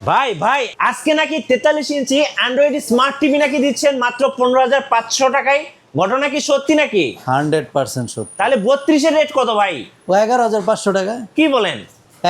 ভাই ভাই আজকে নাকি 43 ইঞ্চি অ্যান্ড্রয়েড স্মার্ট টিভি নাকি দিচ্ছেন মাত্র 15,500 টাকায়। ঘটনা কি সত্যি নাকি? 100% সত্যি। তাহলে 32 এর রেট কত ভাই? ও 11,500 টাকা। কি বলেন?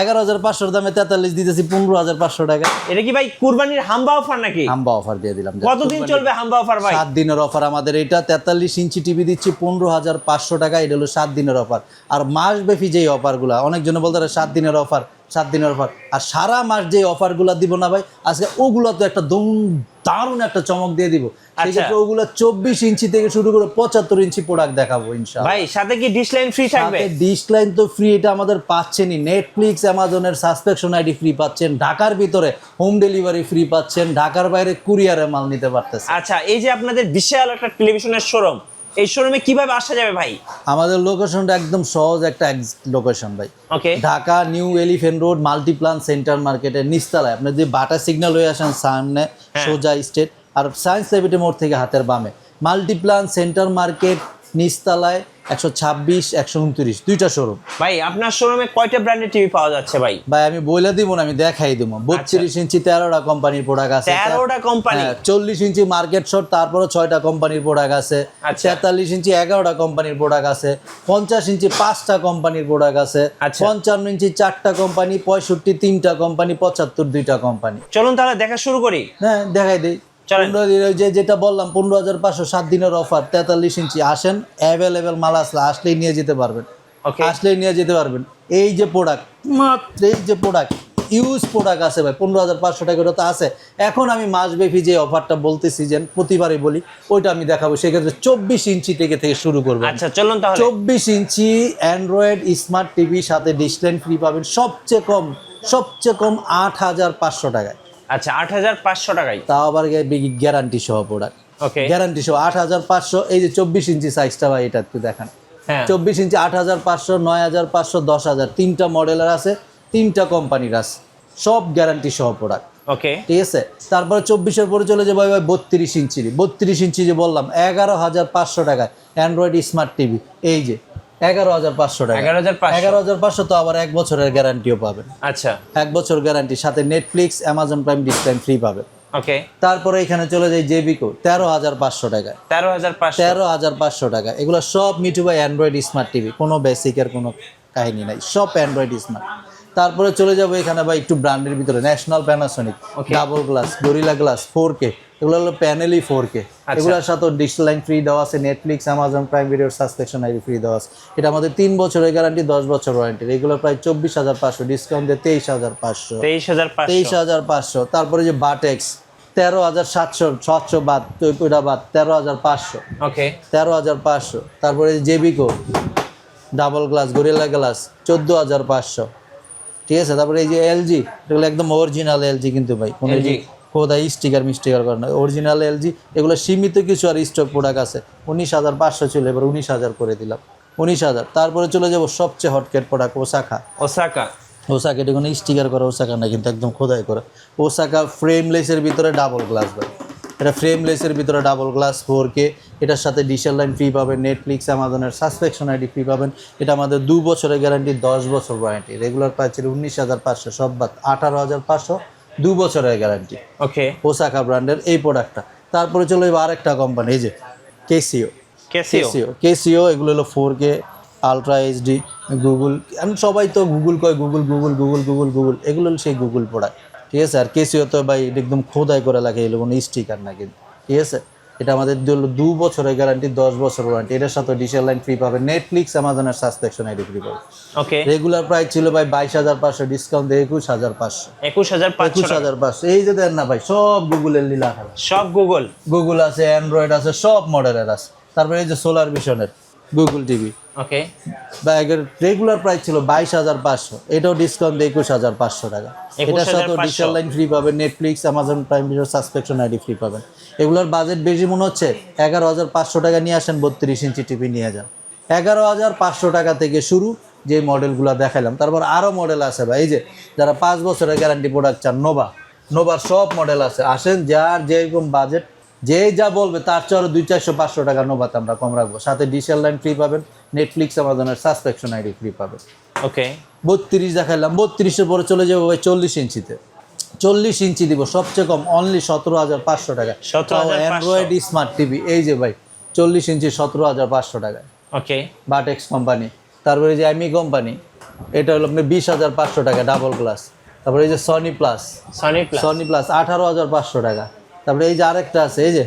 11,500 দামে 43 দিতেছি 15,500 টাকা। এটা কি ভাই কুরবানির হাম্বা অফার নাকি? হাম্বা অফার দিয়ে দিলাম। কতদিন চলবে হাম্বা অফার ভাই? 7 দিনের অফার আমাদের এটা। 43 ইঞ্চি টিভি দিচ্ছি 15,500 টাকা। এটা হলো 7 দিনের অফার। আর মাসব্যাপী যেই অফারগুলো, অনেকজনে বলতে 7 দিনের অফার, 7 দিনের অফার, আর সারা মাস যে অফারগুলো দিব না ভাই, আজকে ওগুলো তো একটা দারুণ একটা চমক দিয়ে দিব। সেক্ষেত্রে ওগুলো 24 ইঞ্চি থেকে শুরু করে 75 ইঞ্চি প্রোডাক্ট দেখাবো ইনশাআল্লাহ। ভাই সাথে কি ডিশ লাইন ফ্রি থাকবে? সাথে ডিশ লাইন তো ফ্রি, এটা আমাদের পাচ্ছেনই। নেটফ্লিক্স, অ্যামাজনের সাবস্ক্রিপশন আইডি ফ্রি পাচ্ছেন, ঢাকার ভিতরে হোম ডেলিভারি ফ্রি পাচ্ছেন, ঢাকার বাইরে কুরিয়ারে মাল নিতে পারতেছেন। আচ্ছা, এই যে আপনাদের বিশাল একটা টেলিভিশনের শোরুম, এই শোরুমে কিভাবে আসা যাবে ভাই? আমাদের লোকেশনটা একদম সহজ একটা লোকেশন ভাই। Okay. Dhaka New Elephant Road Multiplan Center মার্কেটের নিচতলায়। আপনি যদি বাটা সিগন্যাল হয়ে আসেন সামনে সোজা স্টেট, আর সায়েন্স ল্যাবরেটরি মোড় থেকে হাতের বামে মাল্টিপ্লান সেন্টার মার্কেট নিচতলায় 126, 129 দুইটা শোরুম। ভাই আপনার শোরুমে কয়টা ব্র্যান্ডের টিভি পাওয়া যাচ্ছে ভাই? ভাই আমি বলে দিব না, আমি দেখাই দিব। 32 ইঞ্চি 13টা কোম্পানির প্রোডাক্ট আছে। 13টা কোম্পানি? 40 ইঞ্চি মার্কেট শট, তারপরে 6টা কোম্পানির প্রোডাক্ট আছে। 43 ইঞ্চি 11টা কোম্পানির প্রোডাক্ট আছে। 50 ইঞ্চি 5টা কোম্পানির প্রোডাক্ট আছে। 55 ইঞ্চি 4টা কোম্পানি, 65 3টা কোম্পানি, 75 2টা কোম্পানি। চলুন তাহলে দেখা শুরু করি। হ্যাঁ দেখাই দেই। যেটা বললাম 15,500 7 দিনের অফার। 43 ইঞ্চি আসেন, অ্যাভেলেবেল মাল আসলে আসলেই নিয়ে যেতে পারবেন। আসলেই নিয়ে যেতে পারবেন। এই যে প্রোডাক্ট, মাত্র এই যে প্রোডাক্ট, ইউজ প্রোডাক্ট আছে ভাই 15,500 টাকা তো আছে। এখন আমি মাসব্যাপী যে অফারটা বলতেছি, যে প্রতিবারই বলি, ওইটা আমি দেখাবো। সেক্ষেত্রে 24 ইঞ্চি থেকে শুরু করবো। আচ্ছা চলুন তাহলে। 24 ইঞ্চি অ্যান্ড্রয়েড স্মার্ট টিভি সাথে ডিসলাইন ফ্রি পাবেন সবচেয়ে কম 8,500 টাকায়। আচ্ছা 8,500 টাকায়, তাও আবার গ্যারান্টি সহ প্রোডাক্ট। ওকে, গ্যারান্টি সহ 8,500। এই যে 24 ইঞ্চি সাইজটা ভাই, এটা একটু দেখান। 24 ইঞ্চি 8,500, 9,500, 10,000, 3টা মডেলের আছে, 3টা কোম্পানির আছে, সব গ্যারান্টি সহ প্রোডাক্ট। ওকে, ঠিক আছে। তারপরে 24-এর পরে চলে যাবো ভাই 32 ইঞ্চি। 32 ইঞ্চি যে বললাম 11,500 টাকায় অ্যান্ড্রয়েড স্মার্ট টিভি। এই যে 11,500 টাকা। 11,500 তো আবার 1 বছরের গ্যারান্টিও পাবেন। আচ্ছা 1 বছর গ্যারান্টি, সাথে নেটফ্লিক্স, অ্যামাজন প্রাইম ডিসলাইন ফ্রি পাবেন। ওকে। তারপরে এখানে চলে যাই জেবিকো 13,500 টাকা। 13,500 টাকা। এগুলো সব মিঠু ভাই অ্যান্ড্রয়েড স্মার্ট টিভি, কোনো বেসিকের কোনো কাহিনী নাই, সব অ্যান্ড্রয়েড স্মার্ট। তারপরে চলে যাবো এখানে ভাই একটু ব্র্যান্ডের ভিতরে, national Panasonic double glass, gorilla glass 4K। এগুলো হলো প্যানেলই 4K। এগুলোর সাথে ডিশ লাইন ফ্রি দেওয়া আছে, নেটফ্লিক্স, অ্যামাজন প্রাইম ভিডিওর সাবস্ক্রিপশন আইডি ফ্রি দেওয়া আছে। এটা আমাদের 3 বছরের গ্যারান্টি, 10 বছর ওয়ারেন্টি। এগুলো প্রায় 24,500, ডিসকাউন্ট দিয়ে 23,500। 23,500। তারপরে যে বাটেক্স 13,700 বাদ, ওইটা বাদ 13,500। ওকে, 13,500। তারপরে জেবিকো ডাবল গ্লাস, গরিলা গ্লাস 14,500। ঠিক আছে। তারপরে এই যে এলজি, এগুলো একদম অরিজিনাল এলজি কিন্তু ভাই, কোনো কোথায় স্টিকার করে না, অরিজিনাল এলজি। এগুলো সীমিত কিছু আর স্টক প্রোডাক্ট আছে। 19,500 ছিল, এবার 19,000 করে দিলাম, 19,000। তারপরে চলে যাবো সবচেয়ে হটকেট প্রোডাক্ট ওসাকা। এটা কোনো স্টিকার করা ওসাকা না, কিন্তু একদম খোদাই করা ওসাকা। ফ্রেমলেসের ভিতরে ডাবল গ্লাস ভাই, এটা ফ্রেমলেসের ভিতরে ডাবল গ্লাস 4K। এটার সাথে ডিশের লাইন ফ্রি পাবেন, নেটফ্লিক্স, অ্যামাজনের সাবস্ক্রিপশন আইডি ফ্রি পাবেন। এটা আমাদের 2 বছরের গ্যারান্টি, 10 বছর ওয়ারেন্টি। রেগুলার প্রাইস ছিল 19,500, সব বাদ 18,500, 2 বছরের গ্যারান্টি। ওকে, ওসাকা ব্র্যান্ডের এই প্রোডাক্টটা। তারপরে চলে যাবে আরেকটা কোম্পানি, এই যে কেসিও। এগুলো হলো 4K আলট্রা এইচডি। গুগল, আমি সবাই তো গুগল কয়, গুগল। এগুলো হলো সেই গুগল প্রোডাক্ট। ঠিক আছে। আর কেসিও তো ভাই একদম খোদাই করে লাগে, এগুলো কোনো স্টিকার না কিন্তু। ঠিক আছে। এটা আমাদের 2 বছরের গ্যারান্টি, 10 বছর ওয়ারেন্টি। এটার সাথে ডিশের লাইন ফ্রি পাবেন, নেটফ্লিক্স, অ্যামাজনের সাবস্ক্রিপশন আইডি ফ্রি পাবেন। ওকে। রেগুলার প্রাইস ছিল ভাই 22,500, ডিসকাউন্ট দিয়ে 21,500। 21,500। এই যে দেন না ভাই, সব গুগলের লীলা খেলা, সব গুগল আছে, অ্যান্ড্রয়েড আছে, সব মডেলের আছে। তারপরে এই যে সোলার ভিশনের গুগল টিভি। ওকে। ব্যাগের রেগুলার প্রাইস ছিল 22,500, এটাও ডিসকাউন্ট দিয়ে 21,500 টাকা। এটার সাথে ডিশের লাইন ফ্রি পাবেন, Netflix, Amazon Prime video subscription ID free পাবেন। এগুলোর বাজেট বেশি মনে হচ্ছে, 11,500 টাকা নিয়ে আসেন, 32 ইঞ্চি টিভি নিয়ে যান। 11,500 টাকা থেকে শুরু যে মডেলগুলো দেখালাম। তারপর আরও মডেল আছে ভাই, এই যে যারা 5 বছরের গ্যারান্টি প্রোডাক্ট চান, নোভার সব মডেল আছে। আসেন, যার যেরকম বাজেট, যে যা বলবে তার চেয়ে আরো 200-400 টাকা নোভাতে আমরা কম রাখবো। সাথে ডিশের লাইন ফ্রি পাবেন, নেটফ্লিক্স, অ্যামাজনের সাবস্ক্রিপশন আইডি ফ্রি পাবেন। ওকে। 32 দেখাইলাম। 32-এর পরে চলে যাবো ভাই 40 ইঞ্চিতে। 40 ইঞ্চি দিব সবচেয়ে কম অনলি 17,500 টাকা। 17,500 অ্যান্ড্রয়েড স্মার্ট টিভি এই যে ভাই 40 ইঞ্চি 17,500 টাকায়, ওকে বাটেক্স কোম্পানি। তারপরে এই যে এমি কোম্পানি, এটা হলো আপনার 20,500 টাকা ডাবল গ্লাস। তারপরে এই যে সনি প্লাস 18,500 টাকা। তারপরে এই যে আরেকটা আছে এই যে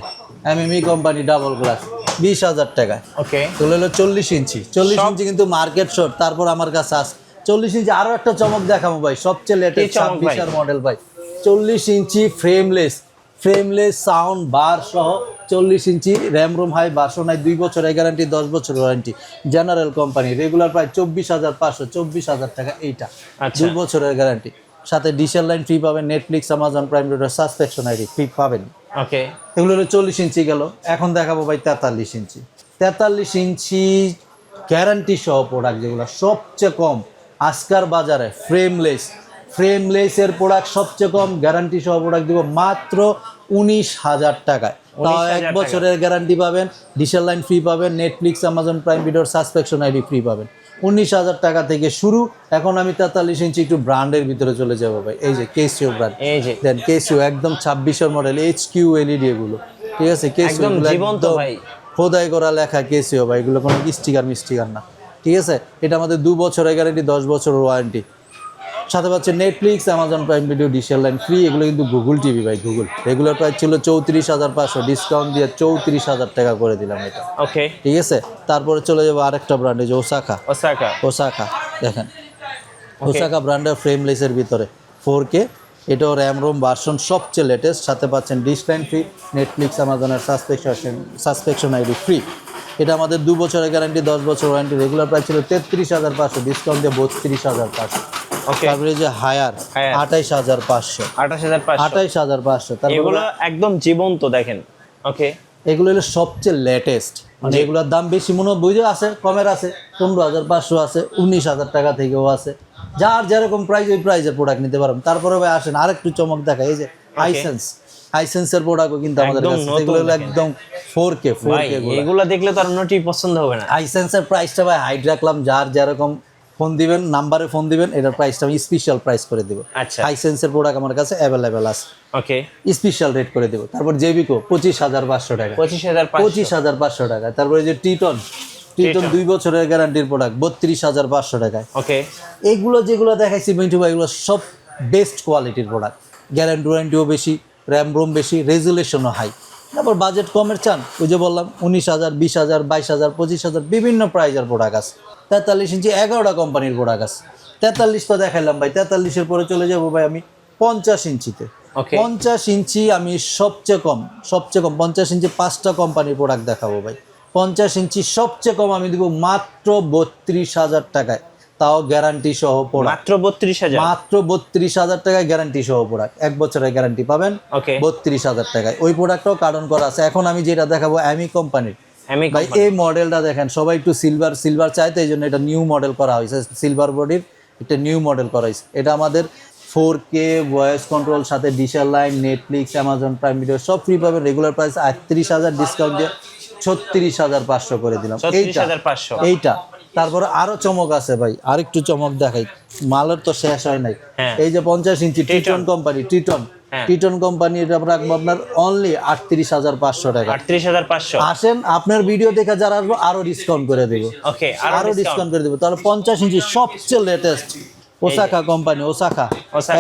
এমএমই কোম্পানি ডাবল গ্লাস 20,000 টাকা। ওকে এগুলো হলো 40 ইঞ্চি। 40 ইঞ্চি কিন্তু মার্কেট শর্ট। তারপর আমার কাছে আছে 40 ইঞ্চি আরো একটা চমক দেখাবো ভাই, সবচেয়ে লেটেস্ট 26 মডেল ভাই। 40 ইঞ্চি ফ্রেমলেস সাউন্ড বার সহ 40 ইঞ্চি র্যাম রোম হাই ভার্সন নাই, 2 বছরের গ্যারান্টি 10 বছর ওয়ারেন্টি, জেনারেল কোম্পানি, রেগুলার প্রায় 24,500, 24,000 টাকা এইটা, 2 বছরের গ্যারান্টি। সাথে ডিশেল লাইন ফ্রি পাবেন, Netflix, Amazon Prime video subscription ID free পাবেন। ওকে এগুলো হলো 40 ইঞ্চি গেল। এখন দেখাবো ভাই 43 ইঞ্চি। 43 ইঞ্চি গ্যারান্টি সহ প্রোডাক্ট, যেগুলো সবচেয়ে কম আজকার বাজারে ফ্রেমলেসের প্রোডাক্ট সবচেয়ে কম গ্যারান্টি সহ প্রোডাক্ট দিব মাত্র 19,000 টাকায়। তাও 1 বছরের গ্যারান্টি পাবেন, ডিশেল লাইন ফ্রি পাবেন, নেটফ্লিক্স, অ্যামাজন প্রাইম ভিডিওর সাবস্ক্রিপশন আইডি ফ্রি পাবেন। 19,000 টাকা থেকে শুরু। এখন আমি 43 ইঞ্চি একটু ব্র্যান্ডের ভিতরে চলে যাবো ভাই। এই যে কেসিও ব্র্যান্ড, এই যে দেন কেসিও একদম 26 মডেল HQ LED এগুলো, ঠিক আছে? কেসিও একদম জীবন্ত ভাই, খোদাই করা লেখা কেসিও ভাই, এগুলো কোনো স্টিকার না, ঠিক আছে? এটা আমাদের 2 বছরের গ্যারান্টি, 10 বছরের ওয়ারেন্টি। সাথে পাচ্ছে নেটফ্লিক্স, অ্যামাজন প্রাইম ভিডিও, ডিশেল লাইন ফ্রি। এগুলো কিন্তু গুগল টিভি ভাই, গুগল। রেগুলার প্রাইস ছিল 34,500, ডিসকাউন্ট দিয়ে 34,000 টাকা করে দিলাম এটা, ওকে ঠিক আছে? তারপরে চলে যাবো আরেকটা ব্র্যান্ড, যে ওসাকা দেখেন, ওসাকা ব্র্যান্ডের ফ্রেমলেসের ভিতরে 4K, এটাও র্যাম রোম ভার্সন সবচেয়ে লেটেস্ট। সাথে পাচ্ছেন ডিশ লাইন ফ্রি, নেটফ্লিক্স, অ্যামাজনের সাবস্ক্রিপশন আইডি ফ্রি। এটা আমাদের 2 বছরের গ্যারান্টি, 10 বছর ওয়ারেন্টি। রেগুলার প্রাইস ছিল 33,500, ডিসকাউন্ট দিয়ে 32,500। তারপরে যে হায়ার 28,500। এগুলো একদম জীবন্ত দেখেন, ওকে এগুলো হলো সবচেয়ে লেটেস্ট, মানে এগুলোর দাম বেশি মনে বুঝে আছে, কমের আছে 15,500 আছে, 19,000 টাকা থেকেও আছে। যার যেরকম প্রাইস ওই প্রাইসের প্রোডাক্ট নিতে পারবেন। তারপরে ভাই আসেন আরেকটু চমক দেখা, এই যে হাইসেন্সের প্রোডাক্টও কিন্তু আমাদের কাছে, এগুলো হলো একদম 4K। এগুলো দেখলে তো আর নটি পছন্দ হবে না। হাইসেন্সের প্রাইসটা ভাই হাইড রাখলাম, যার যেরকম ফোন দিবেন, নাম্বারে ফোন দিবেন, এটার প্রাইসটা আমি স্পেশাল প্রাইস করে দেবো। আচ্ছা, হাইসেন্সের প্রোডাক্ট আমার কাছে অ্যাভেলেবেল আছে, ওকে, স্পেশাল রেট করে দেবো। তারপর জেবিকো 25,500 টাকা, 25,500 টাকা। তারপরে যে টিটন 2 বছরের গ্যারান্টির প্রোডাক্ট 32,500 টাকায়, ওকে। এইগুলো যেগুলো দেখাইছি মিন্টু ভাই, এগুলো সব বেস্ট কোয়ালিটির প্রোডাক্ট, গ্যারান্টি ওয়ারেন্টিও বেশি, র্যাম রোম বেশি, রেজুলেশনও হাই। তারপর বাজেট কমের চান, ওই যে বললাম 19,000, 20,000, 22,000, 25,000 বিভিন্ন প্রাইজের প্রোডাক্ট আছে। 43 ইঞ্চি 11টা কোম্পানির প্রোডাক্ট আছে। 43 তো দেখাইলাম ভাই, 43-এর পরে চলে যাবো ভাই আমি 50 ইঞ্চিতে। 50 ইঞ্চি আমি সবচেয়ে কম 50 ইঞ্চি 5টা কোম্পানির প্রোডাক্ট দেখাবো ভাই। 50 ইঞ্চি সবচেয়ে কম আমি দিব মাত্র 32,000 টাকায়, তাও গ্যারান্টি সহ প্রোডাক্ট। মাত্র 32,000 টাকায় গ্যারান্টি সহ প্রোডাক্ট, 1 বছরের গ্যারান্টি পাবেন 32,000 টাকায়। ওই প্রোডাক্টটাও কার্টন করা আছে। এখন আমি যেটা দেখাবো এমি কোম্পানির ভাই, এই মডেলটা দেখেন, সবাই একটু সিলভার চাইতে, এই জন্য এটা নিউ মডেল করা হয়েছে, সিলভার বডির একটা নিউ মডেল করা হয়েছে। এটা আমাদের 4K ভয়েস কন্ট্রোল, সাথে ডিশেল line, Netflix, Amazon Prime Video সব ফ্রি পাবেন। রেগুলার প্রাইস 38,000, ডিসকাউন্ট দিয়ে 36,500 করে দিলাম এইটা। তারপরে আরো চমক আছে ভাই, আরেকটু চমক দেখাই, মালের তো শেষ হয় নাই। এই যে 50 ইঞ্চি টিটন কোম্পানি, টিটন কোম্পানি, এটা রাখবো আপনার অনলি 38,500 টাকা। 38,500। আসেন, আপনার ভিডিও দেখে যারা আসবো আরো ডিসকাউন্ট করে দেবো, আরো ডিসকাউন্ট করে দেবো। তাহলে 50 ইঞ্চি সবচেয়ে লেটেস্ট ওসাকা কোম্পানি, ওসাকা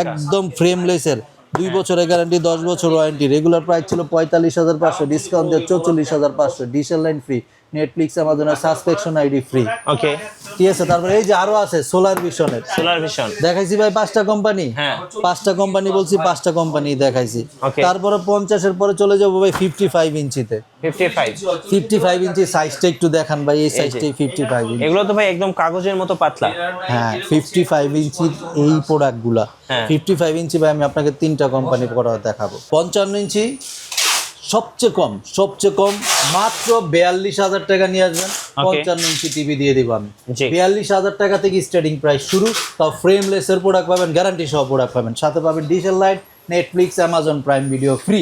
একদম ফ্রেমলেসের, 2 বছরের গ্যারান্টি, 10 বছর ওয়ারেন্টি। রেগুলার প্রাইস ছিল 45,500, ডিসকাউন্ট দিয়ে 44,500, ডিশেল লাইন ফ্রি, নেটফ্লিক্স, অ্যামাজনের সাবস্ক্রিপশন আইডি ফ্রি, ওকে, ঠিক আছে? তারপরে এই যে আরো আছে সোলার ভিশন দেখাইছি ভাই, 5টা কোম্পানি, 5টা কোম্পানি বলছি, 5টা কোম্পানি দেখাইছি। তারপরে 50-এর পরে চলে যাবো ভাই 55 ইঞ্চিতে। 55 ইঞ্চি সাইজটা একটু দেখান ভাই, এই সাইজটাই 55 ইঞ্চি। এগুলো তো ভাই একদম কাগজের মতো পাতলা। হ্যাঁ, 55 ইঞ্চি এই প্রোডাক্টগুলা। 55 ইঞ্চি ভাই আমি আপনাকে 3টা কোম্পানির প্রোডাক্ট দেখাবো। 55 ইঞ্চি সবচেয়ে কম মাত্র 42,000 টাকা নিয়ে আসবেন, 55 ইঞ্চি টিভি দিয়ে দিব আমি। 42,000 টাকা থেকে স্টার্টিং প্রাইস শুরু। তাও ফ্রেমলেসের প্রোডাক্ট পাবেন, গ্যারান্টি সহ প্রোডাক্ট পাবেন, সাথে পাবেন ডিশেল light, Netflix, Amazon Prime Video free.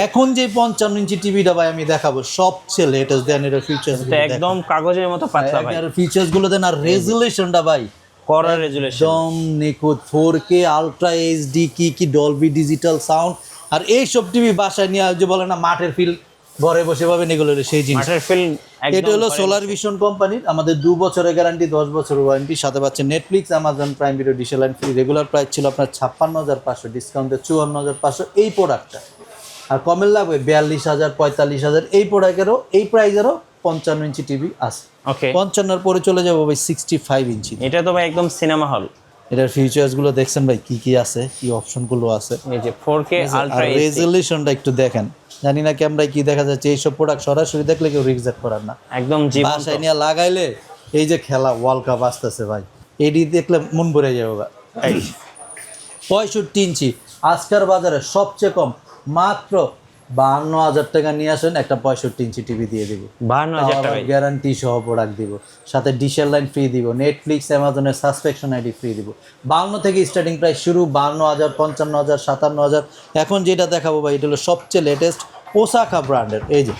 এখন যে 55 ইঞ্চি টিভিটা ভাই আমি দেখাবো সবচেয়ে লেটেস্ট, দেন এর ফিচার্স একদম কাগজের মতো পাতলা ভাই, এর ফিচার্স গুলো দেন, আর রেজুলেশনটা ভাই কড়া রেজুলেশন, একদম নিখুঁত 4K আলট্রা এইচডি কি ডলবি ডিজিটাল সাউন্ড। আর এইসব টিভি বাসায় নিয়ে যে বলে না মাঠের ফিল ঘরে বসে পাবেন, এগুলো হলো সেই জিনিস। মাঠের ফিল্ম এটা হলো সোলার ভিশন কোম্পানির, আমাদের 2 বছরের গ্যারান্টি, 10 বছরের ওয়ারেন্টি, সাথে পাচ্ছেন Netflix, Amazon Prime video, dish line free. Regular price ছিল আপনার 56,500, ডিসকাউন্টে 54,500 এই প্রোডাক্টটা। আর কমের লাগবে 42,000, 45,000 এই প্রোডাক্টেরও এই প্রাইজেরও 55 ইঞ্চি টিভি আছে। ওকে, 55 পরে চলে যাবো ভাই 65 ইঞ্চি। এটা তো ভাই একদম সিনেমা হল। এটার ফিচার্স গুলো দেখছেন ভাই কি আছে, কি অপশন গুলো আছে। এই যে 4K আলট্রা এইচডি, রেজলিউশনটা একটু দেখেন, জানি না ক্যামেরায় কি দেখা যাচ্ছে। এইসব প্রোডাক্ট সরাসরি দেখলে কেউ রিজেক্ট করার না, একদম জীবন্ত। বাসায় নিয়ে লাগাইলে এই যে খেলা ওয়ার্ল্ড কাপ আসতেছে ভাই, এডি দেখলে মন ভরে যাবে ভাই। 65 ইঞ্চি আজকের বাজারে সবচেয়ে কম, মাত্র 52,000 টাকা নিয়ে আসেন, একটা 65 ইঞ্চি টিভি দিয়ে দিব, 52,000 টাকা। গ্যারান্টি সহ প্রোডাক্ট দিব, সাথে ডিশের লাইন ফ্রি দিব, নেটফ্লিক্স অ্যামাজনের সাবস্ক্রিপশন আইডি ফ্রি দিব। 52 থেকে স্টার্টিং প্রাইস শুরু, 52,000, 55,000, 57,000। এখন যেটা দেখাবো ভাই, এটা হলো সবচেয়ে লেটেস্ট ওসাকা ব্র্যান্ডের, এই যে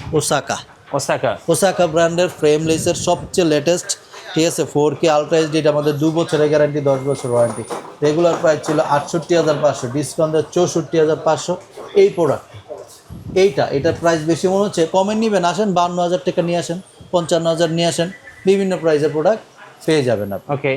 ওসাকা ব্র্যান্ডের ফ্রেমলেসের সবচেয়ে লেটেস্ট, ঠিক আছে। 4K আলট্রা এইচডি, এটা আমাদের 2 বছরের গ্যারান্টি, 10 বছর ওয়ারেন্টি। রেগুলার প্রাইস ছিল 68,500, ডিসকাউন্টে 64,500 এই প্রোডাক্ট। এটার প্রাইস বেশি মনে হচ্ছে, কমে নেবেন, আসেন 52,000 টাকা নিয়ে আসেন, 55,000 নিয়ে আসেন, বিভিন্ন প্রাইসের প্রোডাক্ট পেয়ে যাবেন আপনি। ওকে,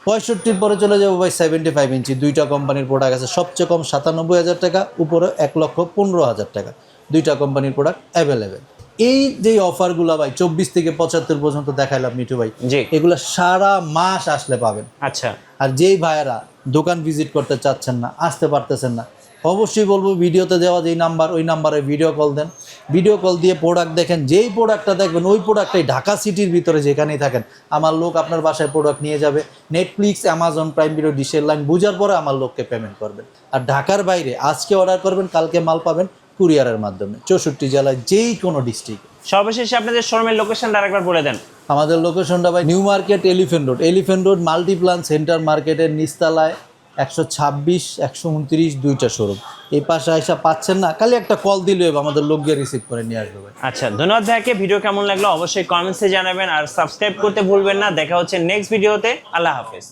65 পরে চলে যাবো ভাই 75 ইঞ্চি, দুইটা কোম্পানির প্রোডাক্ট আছে, সবচেয়ে কম 97,000 টাকা, উপরে 1,15,000 টাকা, দুইটা কোম্পানির প্রোডাক্ট অ্যাভেলেবেল। এই যে অফারগুলো ভাই 24 থেকে 75 পর্যন্ত দেখাইলাম মিঠু ভাই, জি, এগুলো সারা মাস আসলে পাবেন। আচ্ছা, আর যেই ভাইয়েরা দোকান ভিজিট করতে চাচ্ছেন না, আসতে পারতেছেন না, অবশ্যই বলবো ভিডিওতে দেওয়া যেই নাম্বার, ওই নাম্বারে ভিডিও কল দেন, ভিডিও কল দিয়ে প্রোডাক্ট দেখেন, যেই প্রোডাক্টটা দেখবেন ওই প্রোডাক্টটাই ঢাকা সিটির ভিতরে যেখানেই থাকেন আমার লোক আপনার বাসায় প্রোডাক্ট নিয়ে যাবে। নেটফ্লিক্স, অ্যামাজন প্রাইম ভিডিও, ডিশের লাইন বুঝার পরে আমার লোককে পেমেন্ট করবেন। আর ঢাকার বাইরে আজকে অর্ডার করবেন, কালকে মাল পাবেন কুরিয়ারের মাধ্যমে 64 জেলায় যেই কোনো ডিস্ট্রিক্ট। সর্বশেষে আপনাদের শোরুমের লোকেশনটা আরেকবার বলে দেন। আমাদের লোকেশনটা ভাই new market, elephant road Multiplan Center মার্কেটের নিচতলায় 126, 129 দুইটা শোরুম। এই পাশে আইসা পাচ্ছেন না, খালি একটা কল দিলে আমাদের লোক গিয়ে রিসিভ করে নিয়ে আসবে ভাই। আচ্ছা, ধন্যবাদ ভাইকে। ভিডিও কেমন লাগলো অবশ্যই কমেন্টসে জানাবেন, আর সাবস্ক্রাইব করতে ভুলবেন না। দেখা হচ্ছে নেক্সট ভিডিওতে। আল্লাহ হাফেজ।